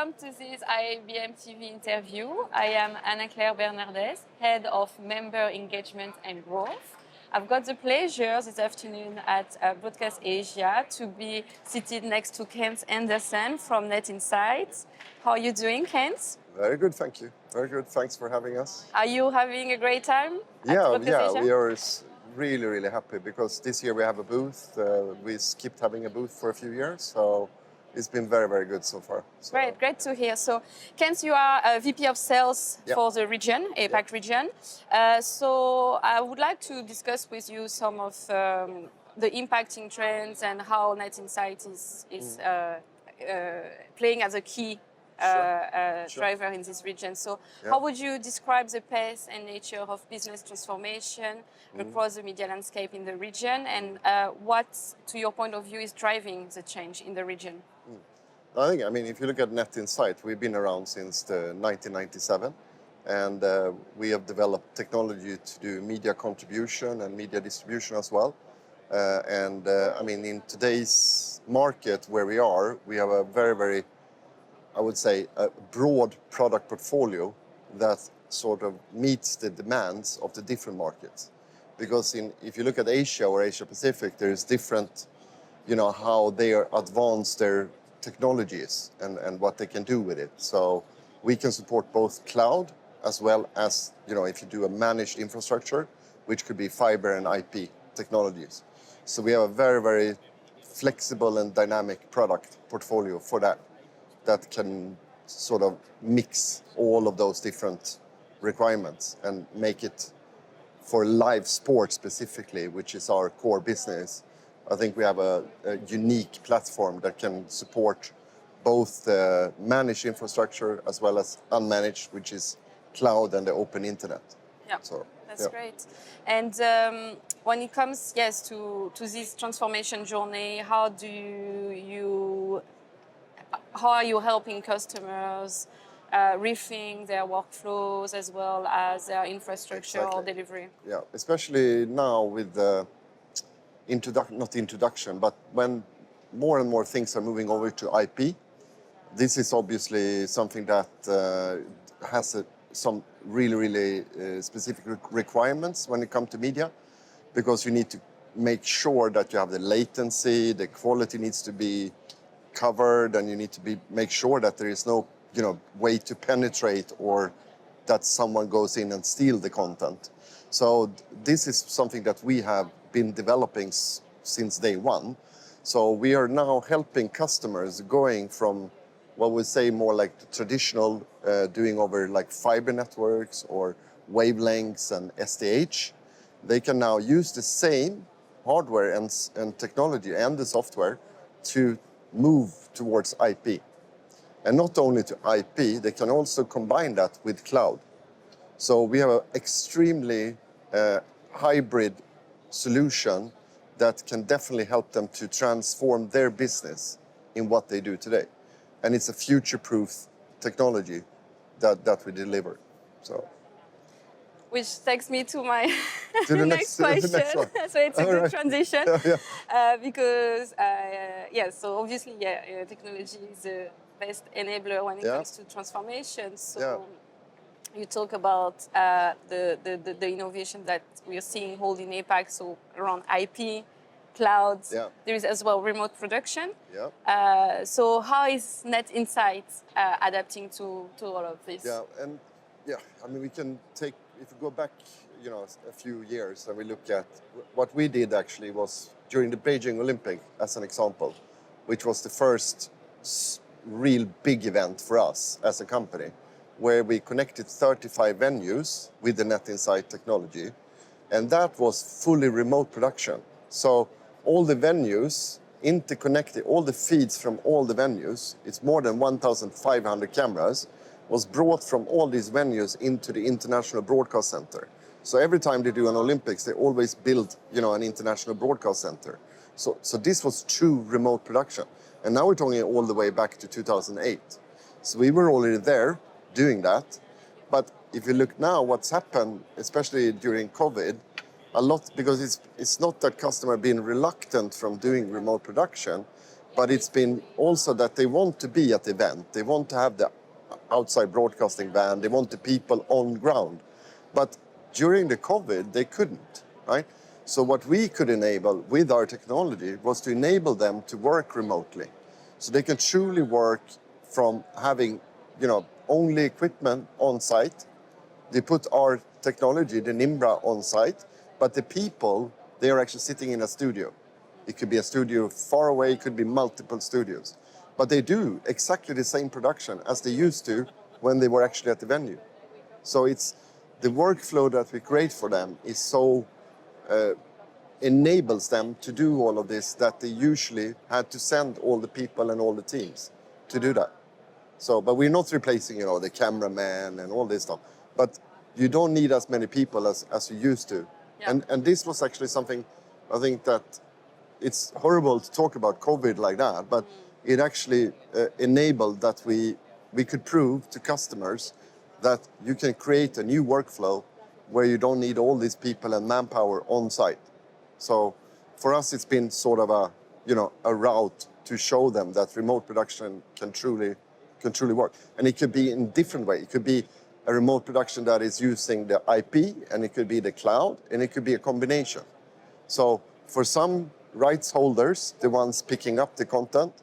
welcome to this IABM TV interview. I am Anna-Claire Bernardez, Head of Member Engagement and Growth. I've got the pleasure this afternoon at Broadcast Asia to be seated next to Kenth Andersson from Net Insights. How are you doing, Kenth? Very good, thank you. Very good, thanks for having us. Are you having a great time at Broadcast Asia? We are really happy because this year we have a booth. We skipped having a booth for a few years, so it's been very good so far. So, great to hear. So, Kenth, you are a VP of Sales for the region, APAC region. So I would like to discuss with you some of the impacting trends and how Net Insights is playing as a key driver in this region. So how would you describe the pace and nature of business transformation across the media landscape in the region, and what, to your point of view, is driving the change in the region? I mean, if you look at Net Insight, we've been around since 1997, and we have developed technology to do media contribution and media distribution as well. I mean, in today's market where we have a very, I would say, a broad product portfolio that sort of meets the demands of the different markets. Because if you look at Asia or Asia Pacific, there is different, how they advance their technologies and what they can do with it. So we can support both cloud as well as, if you do a managed infrastructure, which could be fiber and IP technologies. So we have a very flexible and dynamic product portfolio for that can sort of mix all of those different requirements and make it for live sports specifically, which is our core business. I think we have a unique platform that can support both the managed infrastructure as well as unmanaged, which is cloud and the open internet. Yeah, so, that's great. And when it comes, to this transformation journey, how are you helping customers rethink their workflows as well as their infrastructure or delivery? Yeah, especially now with the but when more and more things are moving over to IP, this is obviously something that has some really specific requirements when it comes to media, because you need to make sure that you have the latency, the quality needs to be covered, and you need to make sure that there is no way to penetrate or that someone goes in and steal the content. So this is something that we have been developing since day one. So we are now helping customers going from what we say more like the traditional doing over like fiber networks or wavelengths and SDH. They can now use the same hardware and technology and the software to move towards IP. And not only to IP, they can also combine that with cloud. So we have an extremely hybrid solution that can definitely help them to transform their business in what they do today. And it's a future-proof technology that we deliver. So. Which takes me to my next question. So it's a good transition because, so obviously, technology is the best enabler when it comes to transformation. So you talk about the innovation that we are seeing hold in APAC, so around IP, clouds. There is as well remote production. So how is Net Insights adapting to all of this? I mean, we can take, if we go back, a few years and we look at what we did actually was during the Beijing Olympic, as an example, which was the first real big event for us as a company, where we connected 35 venues with the Net Insight technology, and that was fully remote production. So all the venues interconnected, all the feeds from all the venues, it's more than 1,500 cameras, was brought from all these venues into the International Broadcast Center. So every time they do an Olympics, they always build, an International Broadcast Center. So this was true remote production. And now we're talking all the way back to 2008. So we were already there doing that. But if you look now, what's happened, especially during COVID, a lot, because it's not that customer being reluctant from doing remote production, but it's been also that they want to be at the event. They want to have the outside broadcasting van. They want the people on ground. But during the COVID, they couldn't, right? So what we could enable with our technology was to enable them to work remotely. So they can truly work from having, only equipment on site. They put our technology, the Nimbra, on site, but the people, they are actually sitting in a studio. It could be a studio far away, it could be multiple studios. But they do exactly the same production as they used to when they were actually at the venue. So it's the workflow that we create for them is so enables them to do all of this that they usually had to send all the people and all the teams to do that. So, but we're not replacing, the cameraman and all this stuff. But you don't need as many people as you used to. Yeah. And this was actually something, I think that it's horrible to talk about COVID like that, but it actually enabled that we could prove to customers that you can create a new workflow where you don't need all these people and manpower on site. So for us, it's been sort of a route to show them that remote production can truly work. And it could be in different ways. It could be a remote production that is using the IP, and it could be the cloud, and it could be a combination. So for some rights holders, the ones picking up the content,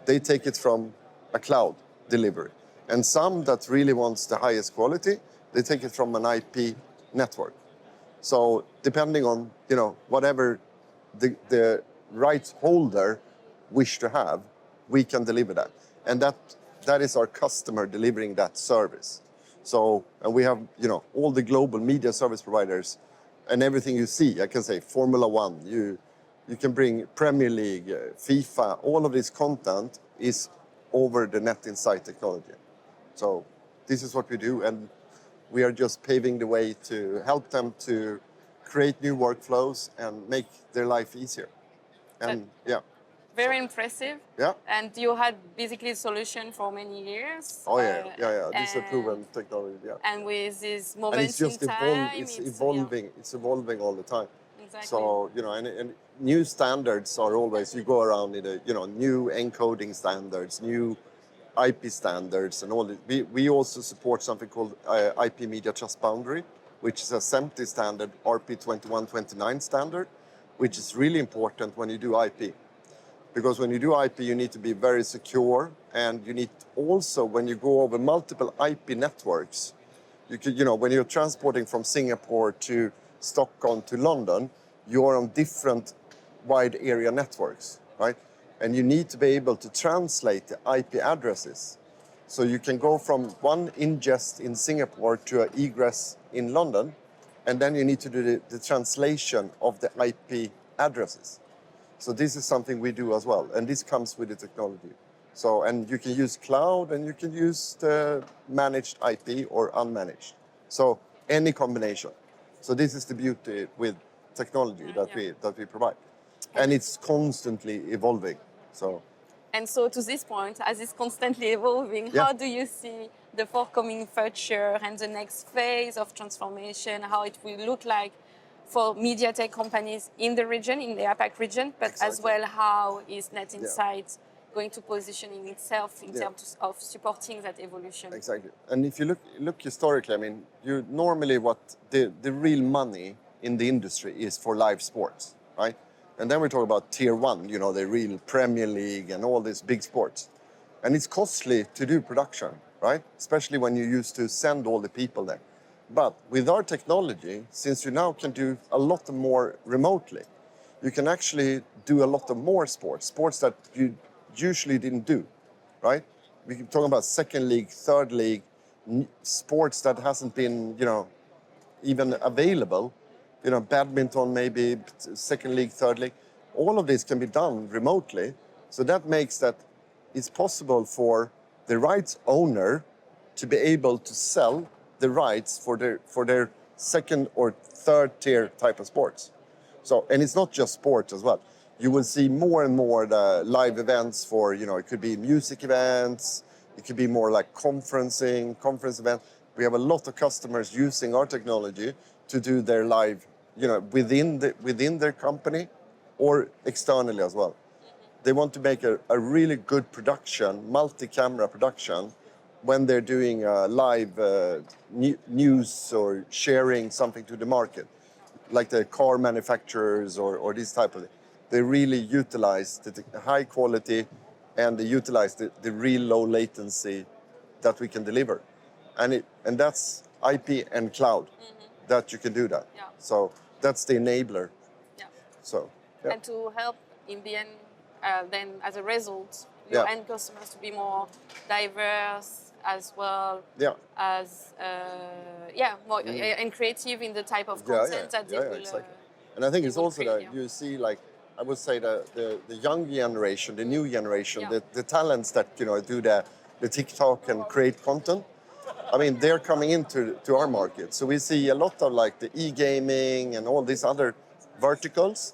they take it from a cloud delivery. And some that really wants the highest quality, they take it from an IP network. So depending on, whatever the rights holder wish to have, we can deliver that. And that is our customer delivering that service. So, and we have, all the global media service providers and everything you see. I can say Formula One, you can bring Premier League, FIFA, all of this content is over the Net Insight technology. So this is what we do, and we are just paving the way to help them to create new workflows and make their life easier. And very impressive. Yeah. And you had basically a solution for many years. Oh yeah. This is a proven technology. Yeah. And with this moment and it's just in time, it's evolving. Yeah. It's evolving all the time. Exactly. So and new standards are always, you go around in new encoding standards, new IP standards, and all this. We also support something called IP Media Trust Boundary, which is a SMPTE standard, RP2129 standard, which is really important when you do IP. Because when you do IP, you need to be very secure, and you need also, when you go over multiple IP networks, you could, when you're transporting from Singapore to Stockholm to London, you're on different wide area networks, right? And you need to be able to translate the IP addresses. So you can go from one ingest in Singapore to an egress in London, and then you need to do the translation of the IP addresses. So this is something we do as well, and this comes with the technology. So, and you can use cloud, and you can use the managed IP or unmanaged. So any combination. So this is the beauty with technology that we provide, and it's constantly evolving. So. And so to this point, as it's constantly evolving, how do you see the forthcoming future and the next phase of transformation? How it will look like for media tech companies in the region, in the APAC region, but as well, how is Net Insight going to position in itself in terms of supporting that evolution? Exactly. And if you look historically, I mean, you normally what the real money in the industry is for live sports, right? And then we talk about tier one, the real Premier League and all these big sports. And it's costly to do production, right? Especially when you used to send all the people there. But with our technology, since you now can do a lot more remotely, you can actually do a lot of more sports that you usually didn't do, right? We can talk about second league, third league, sports that hasn't been, even available. Badminton maybe, second league, third league. All of this can be done remotely. So that makes that it's possible for the rights owner to be able to sell the rights for their second or third tier type of sports. So, and it's not just sports as well. You will see more and more the live events for, it could be music events, it could be more like conference events. We have a lot of customers using our technology to do their live, within their company or externally as well. they want to make a really good production, multi-camera production, when they're doing live news or sharing something to the market, like the car manufacturers or this type of thing. They really utilize the high quality and they utilize the real low latency that we can deliver. And that's IP and cloud that you can do that. Yeah. So that's the enabler. Yeah. So, yeah. And to help in the end, then as a result, your end customers to be more diverse as well as more and creative in the type of content that they will. Exactly. And I think it's also that you see, like, I would say that the young generation, the new generation, the talents that do the TikTok and create content. I mean, they're coming into our market. So we see a lot of like the e-gaming and all these other verticals.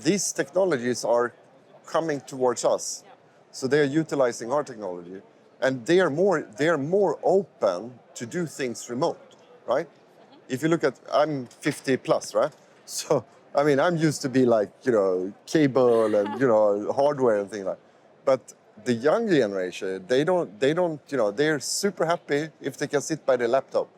These technologies are coming towards us. So they're utilizing our technology. And they're more open to do things remote, right? If you look at, I'm 50 plus, right? So, I mean, I'm used to be like, cable and, hardware and things like that. But the young generation, they don't, they're super happy if they can sit by their laptop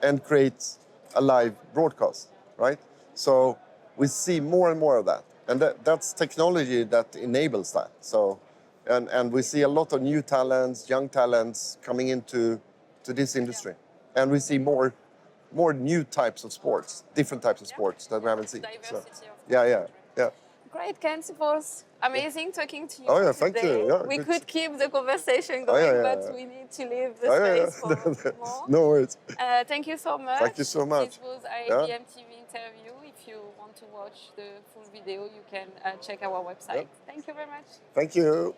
and create a live broadcast, right? So we see more and more of that. And that's technology that enables that. So, and we see a lot of new talents, young talents coming into this industry. And we see more new types of sports, different types of sports that we haven't seen. Diversity so, of yeah. Great, Kenth. It was amazing talking to you. Oh, yeah, today. thank you. Yeah, we could keep the conversation going, but we need to leave the space for more. No worries. Thank you so much. Thank you so much. This was IABM TV Interview. If you want to watch the full video, you can check our website. Thank you very much. Thank you.